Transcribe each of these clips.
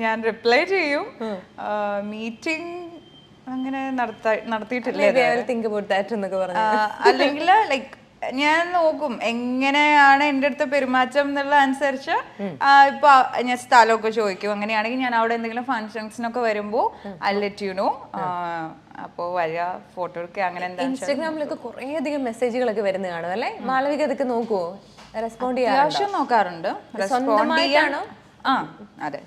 ഞാൻ റിപ്ലൈ ചെയ്യും. മീറ്റിംഗ് അങ്ങനെ നടത്തിയിട്ടില്ല. അല്ലെങ്കിൽ ലൈക്ക് ഞാൻ നോക്കും എങ്ങനെയാണ് എൻ്റെ അടുത്ത് പെരുമാറ്റം എന്നുള്ള അനുസരിച്ച്. ഇപ്പൊ ഞാൻ സ്ഥലമൊക്കെ ചോദിക്കും. അങ്ങനെയാണെങ്കിൽ ഞാൻ അവിടെ എന്തെങ്കിലും ഫങ്ഷൻസിനൊക്കെ വരുമ്പോൾ ഐ ലെറ്റ് യു നോ. അപ്പോ വരിക, ഫോട്ടോ എടുക്കുക, അങ്ങനെ എന്താ. ഇൻസ്റ്റാഗ്രാമിലൊക്കെ കുറേ അധികം മെസ്സേജുകളൊക്കെ വരുന്ന കാണും അല്ലേ? മാളവിക അതൊക്കെ നോക്കുവോ? റെസ്പോണ്ട് ചെയ്യാൻ നോക്കാറുണ്ട്. സ്വന്തമായിട്ടാണോ? അതെ,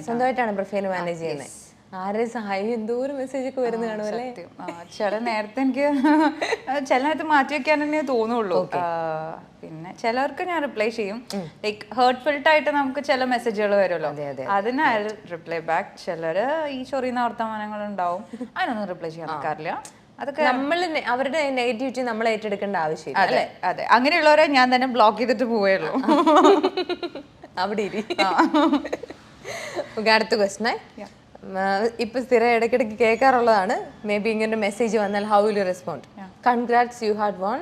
സ്വന്തമായിട്ടാണ് പ്രൊഫൈൽ മാനേജ് ചെയ്യുന്നത്. ആരെയും സഹായം എന്തോരം മെസ്സേജ് ഒക്കെ വരുന്ന കാണും അല്ലേ? ചില നേരത്തെ എനിക്ക് ചില നേരത്ത് മാറ്റി വെക്കാൻ തന്നെ തോന്നുള്ളൂ. പിന്നെ ചിലർക്ക് ഞാൻ റിപ്ലൈ ചെയ്യും. ലൈക്ക് ഹേർട്ട്ഫുൾട്ടായിട്ട് നമുക്ക് ചില മെസ്സേജുകൾ വരുമല്ലോ, അതിന് ഐ റിപ്ലൈ ബാക്ക്. ചിലര് ഈ ചൊറിയുന്ന വർത്തമാനങ്ങൾ ഉണ്ടാവും, അതിനൊന്നും റിപ്ലൈ ചെയ്യാൻ നിൽക്കാറില്ല. അതൊക്കെ നമ്മൾ അവരുടെ നെഗറ്റിവിറ്റി നമ്മൾ ഏറ്റെടുക്കേണ്ട ആവശ്യമില്ല. അതെ അതെ, അങ്ങനെയുള്ളവരെ ഞാൻ തന്നെ ബ്ലോക്ക് ചെയ്തിട്ട് പോവുകയുള്ളൂ. അവിടെ ഇരി. അടുത്ത ക്വസ്റ്റ്യൻ. ഇപ്പൊ സ്ഥിരം ഇടയ്ക്കിടയ്ക്ക് കേൾക്കാറുള്ളതാണ്, മേ ബി ഇങ്ങനെ മെസ്സേജ് വന്നാൽ how will you respond? Congrats, you had one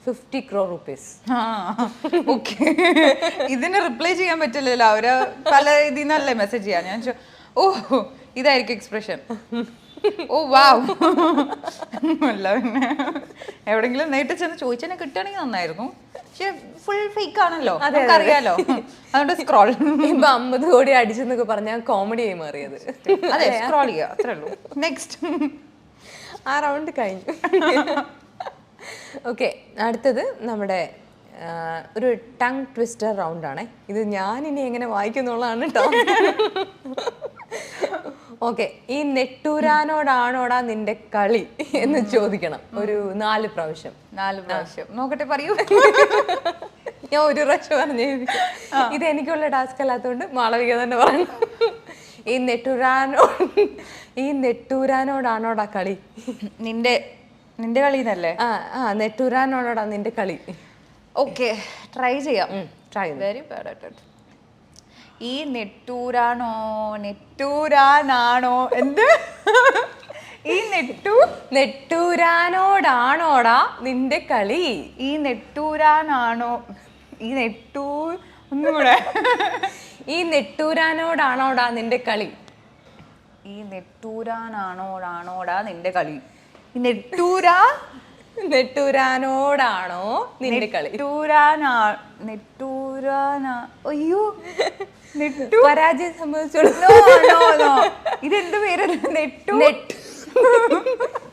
50 crore rupees. Okay, ഇതിന് റിപ്ലൈ ചെയ്യാൻ പറ്റില്ലല്ലോ, അവര് പല ഇതിൽ നിന്നല്ലേ മെസ്സേജ് ചെയ്യാൻ. ഞാൻ ഓ ഇതായിരിക്കും എക്സ്പ്രഷൻ. ഓ വാവ്. അല്ല പിന്നെ എവിടെങ്കിലും നേരിട്ട് ചെന്ന് ചോദിച്ചതിനെ കിട്ടുകയാണെങ്കിൽ നന്നായിരുന്നു. പക്ഷെ ഫുൾ ഫേക്ക് ആണല്ലോ, അറിയാലോ. അതുകൊണ്ട് സ്ക്രോൾ. ഇപ്പൊ 50 കോടി അടിച്ചെന്നൊക്കെ പറഞ്ഞാൽ കോമഡി ആയി മാറിയത്. അതെ, സ്ക്രോൾ ചെയ്യുക, അത്രേ ഉള്ളൂ. നെക്സ്റ്റ്. ആ റൗണ്ട് കഴിഞ്ഞു. ഓക്കെ, അടുത്തത് നമ്മുടെ ഒരു ടങ് ട്വിസ്റ്റർ റൗണ്ട് ആണേ. ഇത് ഞാനിനി എങ്ങനെ വായിക്കുന്നുള്ളതാണ് കേട്ടോ. ഓക്കെ, ഈ നെട്ടൂരാനോടാണോടാ നിന്റെ കളി എന്ന് ചോദിക്കണം ഒരു 4 പ്രാവശ്യം. 4 പ്രാവശ്യം നോക്കട്ടെ, പറയൂ. ഞാൻ ഒരു പ്രാവശ്യം പറഞ്ഞു. ഇത് എനിക്കുള്ള ടാസ്ക് അല്ലാത്തതുകൊണ്ട് മാളവിക തന്നെ പറഞ്ഞു. ഈ നെട്ടൂരാനോടാണോടാ കളി? നിന്റെ കളി എന്നല്ലേ? നെട്ടൂരാനോടാ നിന്റെ കളി. ഓക്കെ, ട്രൈ ചെയ്യാം. Try. Very bad at it. ഈ നെട്ടൂരാനാണോ എന്ത്? ഈ നെട്ടൂരാനോടാണോടാ നിന്റെ കളി? ഈ നെട്ടൂരാനാണോ ഒന്നുകൂടെ. ഈ നെട്ടൂരാനോടാണോടാ നിന്റെ കളി? ഈ നെട്ടൂരാനാണോടാ നിന്റെ കളി? ഈ നെട്ടൂരാനോടാണോ നിന്റെ കളി? അയ്യോ, പരാജയം സംഭവിച്ചോളൂ. ഇതെന്ത് പേര്?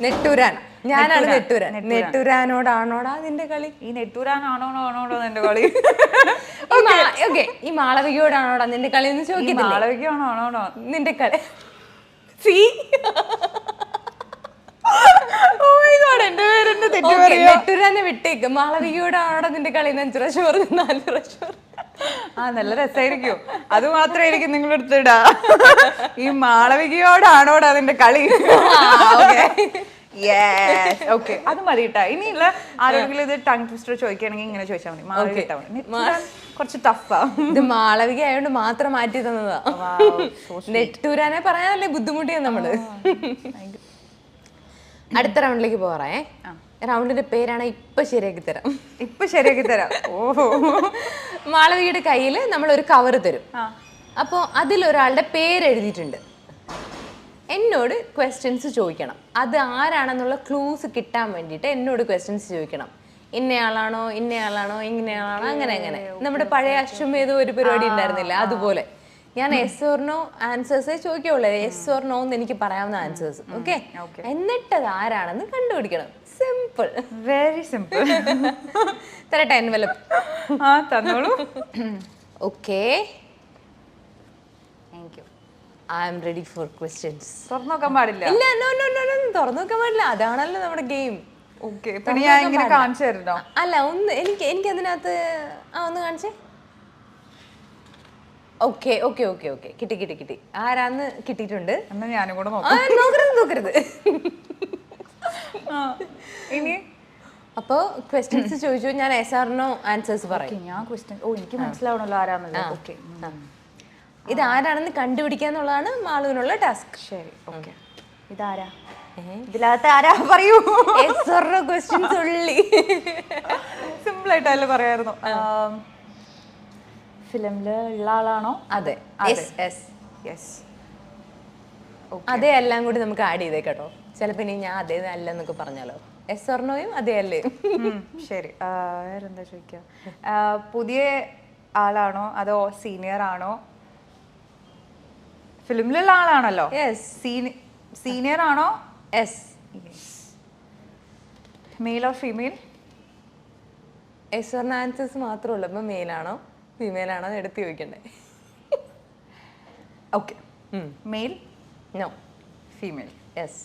നെട്ടൂരാൻ. ഞാനാണ് നെട്ടൂരാൻ. നെട്ടൂരാനോടാണോടാ നിന്റെ കളി? ഈ നെട്ടൂരാനാണോടാ നിന്റെ കളി? ഓക്കെ, ഈ മാളവികയോടാണോടാ നിന്റെ കളി എന്ന് ചോദിക്കും. മാളവികയാണോടാ നിന്റെ കളി? നെട്ടൂരാനെ വിട്ടേക്ക്. മാളവികയോടാണോടാ നിന്റെ കളി എന്ന് 5 പ്രാവശ്യം പറഞ്ഞു. 4 പ്രാവശ്യം. നല്ല രസമായിരിക്കും. അത് മാത്രമായിരിക്കും നിങ്ങളെടുത്ത് ഇടാ. ഈ മാളവികയോടാണോടാ അതിന്റെ കളി? ഓക്കെ, അത് മതി കേട്ടാ. ഇനിയുള്ള ആരെങ്കിലും ഇത് ടങ് ട്വിസ്റ്റർ ചോദിക്കുകയാണെങ്കിൽ ഇങ്ങനെ ചോദിച്ചാൽ മതി. മാളവിക കുറച്ച് ടഫാ. ഇത് മാളവിക ആയതുകൊണ്ട് മാത്രം മാറ്റി തന്നതാ. നെട്ടൂരാനെ പറയാനല്ലേ ബുദ്ധിമുട്ടിയാ നമ്മള്. അടുത്ത റൗണ്ടിലേക്ക് പോറേ. റൗണ്ടിന്റെ പേരാണ് ഇപ്പൊ ശരിയാക്കി തരാം. ഓഹോ. മാളവികയുടെ കയ്യിൽ നമ്മൾ ഒരു കവർ തരും. അപ്പോൾ അതിലൊരാളുടെ പേര് എഴുതിയിട്ടുണ്ട്. എന്നോട് ക്വസ്റ്റ്യൻസ് ചോദിക്കണം. അത് ആരാണെന്നുള്ള ക്ലൂസ് കിട്ടാൻ വേണ്ടിയിട്ട് എന്നോട് ക്വസ്റ്റ്യൻസ് ചോദിക്കണം. ഇന്നയാളാണോ ഇന്നയാളാണോ ഇങ്ങനെയാളാണോ അങ്ങനെ. നമ്മുടെ പഴയ അശ്വമേധോ ഒരു പരിപാടി ഉണ്ടായിരുന്നില്ല, അതുപോലെ ഞാൻ എസ് ഓർ നോ ആൻസേഴ്സേ ചോദിക്കുള്ളൂ. എസ് ഓർ നോ എന്ന് എനിക്ക് പറയാവുന്ന ആൻസേഴ്സ്. ഓക്കെ, എന്നിട്ടത് ആരാണെന്ന് കണ്ടുപിടിക്കണം. Simple, very simple. തരട്ടെ എൻവലപ്പ്? തന്നോളൂ. Okay, I am ready for questions. തുറന്നു നോക്കാൻ പാടില്ല. ഇല്ല, തുറന്നു നോക്കാൻ പാടില്ല. അതാണല്ലോ നമ്മുടെ ഗെയിം. ഓക്കെ, പിന്നെ ഞാൻ ഇങ്ങനെ കാണിച്ചു തരുന്നോ? അല്ല, എനിക്ക് അതിനകത്ത് ഒന്ന് കാണിച്ചേ. ഓക്കെ, കിട്ടി. ആരാന്ന് കിട്ടിയിട്ടുണ്ട്. എന്നാ ഞാനും കൂടെ നോക്കരുത്. ഇനി അപ്പോ ക്വസ്റ്റ്യൻസ് ചോദിച്ചു, ഞാൻ എസ് ആർ നോ ആൻസേഴ്സ് പറയും. ഞാൻ ക്വസ്റ്റ്യൻ എനിക്ക് മനസ്സിലാവണല്ലോ ആരാന്നല്ലോ. ഓക്കെ, ഇത് ആരാണെന്ന് കണ്ടുപിടിക്കാന്നുള്ളതാണ് മാളുവിനുള്ള ടാസ്ക്. ശരി, ഓക്കെ. ഇതാരാ? ഇതിനകത്ത് ആരാ പറയൂ. എസ് ഓർ നോ ക്വസ്റ്റ്യൻസ് ഉള്ളി. സിമ്പിൾ ആയിട്ടല്ലേ പറയായിരുന്നു. ഫിലിമില് ഉള്ള ആളാണോ? അതെ. യെസ്. അതേ എല്ലാം കൂടി നമുക്ക് ആഡ് ചെയ്തേ കേട്ടോ. ചിലപ്പോൾ ഇനി ഞാൻ അതേ അല്ല എന്നൊക്കെ പറഞ്ഞാലോ. എസ് ഓർണോയും അതേ അല്ലേ? ശരി. വേറെന്താ ചോദിക്കുക? പുതിയ ആളാണോ അതോ സീനിയർ ആണോ? ഫിലിമിലുള്ള ആളാണല്ലോ. യെസ്. സീനിയർ ആണോ? Yes. Male or female? Yes or no answers മാത്രമേ ഉള്ളൂ. അപ്പം മെയിലാണോ ഫീമെയിൽ ആണോ എടുത്ത് ചോദിക്കണ്ടേ? Okay. Male? No. Female? Yes.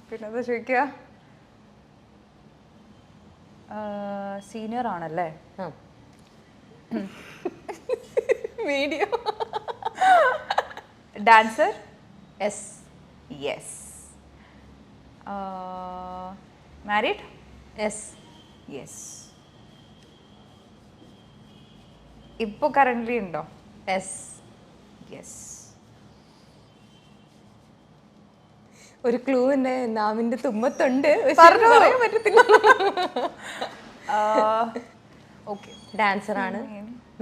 പിന്നെന്താ ചോദിക്കുക? സീനിയർ ആണല്ലേ? Medium. Dancer? Yes. Yes. Married? Yes. Yes. ഇപ്പൊ കറന്റ് ഉണ്ടോ? എസ്. യെസ്. ഒരു ക്ലൂ എന്റെ നാവിന്റെ തുമ്പത്തുണ്ട്. പറഞ്ഞോ. പറയാൻ പറ്റത്തില്ല. ഓക്കെ. ഡാൻസർ ആണ്,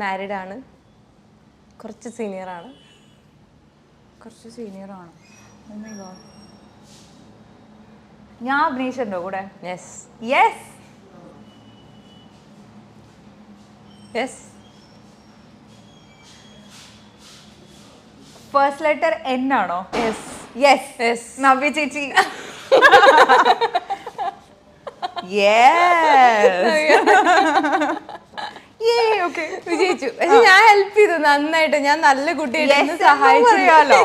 മാരീഡ് ആണ്, കുറച്ച് സീനിയർ ആണ്. കുറച്ച് സീനിയർ ആണ്. ഞാൻ അഭിനയിച്ചിട്ടുണ്ടോ കൂടെ? Yes. Yes. Yes. First letter N ആണോ? യെസ്. യെസ്. യെസ്. നവ്യ ചേച്ചി. യെസ്. ഓക്കെ. വിജയിച്ചു. പക്ഷെ ഞാൻ ഹെൽപ്പ് ചെയ്തു നന്നായിട്ട്. ഞാൻ നല്ല കുട്ടിയായിട്ട് സഹായിച്ചറിയാലോ.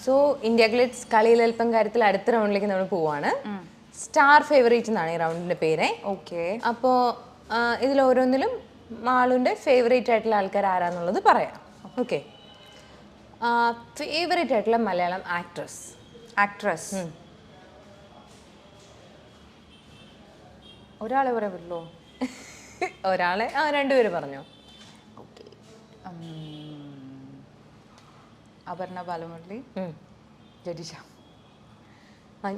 സോ ഇന്ത്യ ഗ്ലിറ്റ്സ് കളിയിൽ അല്പം കാര്യത്തിൽ അടുത്ത റൗണ്ടിലേക്ക് നമ്മൾ പോവാണ്. സ്റ്റാർ ഫേവറേറ്റ് എന്നാണ് ഈ റൗണ്ടിന്റെ പേര്. ഓക്കെ. അപ്പോ ഇതിൽ ഓരോന്നിലും മാളുവിന്റെ ഫേവറേറ്റ് ആയിട്ടുള്ള ആൾക്കാർ ആരാന്നുള്ളത് പറയാം. ഓക്കെ. ഫേവറേറ്റ് ആയിട്ടുള്ള മലയാളം ആക്ട്രസ്. ആക്ട്രസ് ഒരാളെ പറയാൻ പറ്റുള്ളൂ. ഒരാളെ രണ്ടുപേര് പറഞ്ഞോ. ഓക്കെ. അപർണ ബാലമുരളി, ജഡിഷ.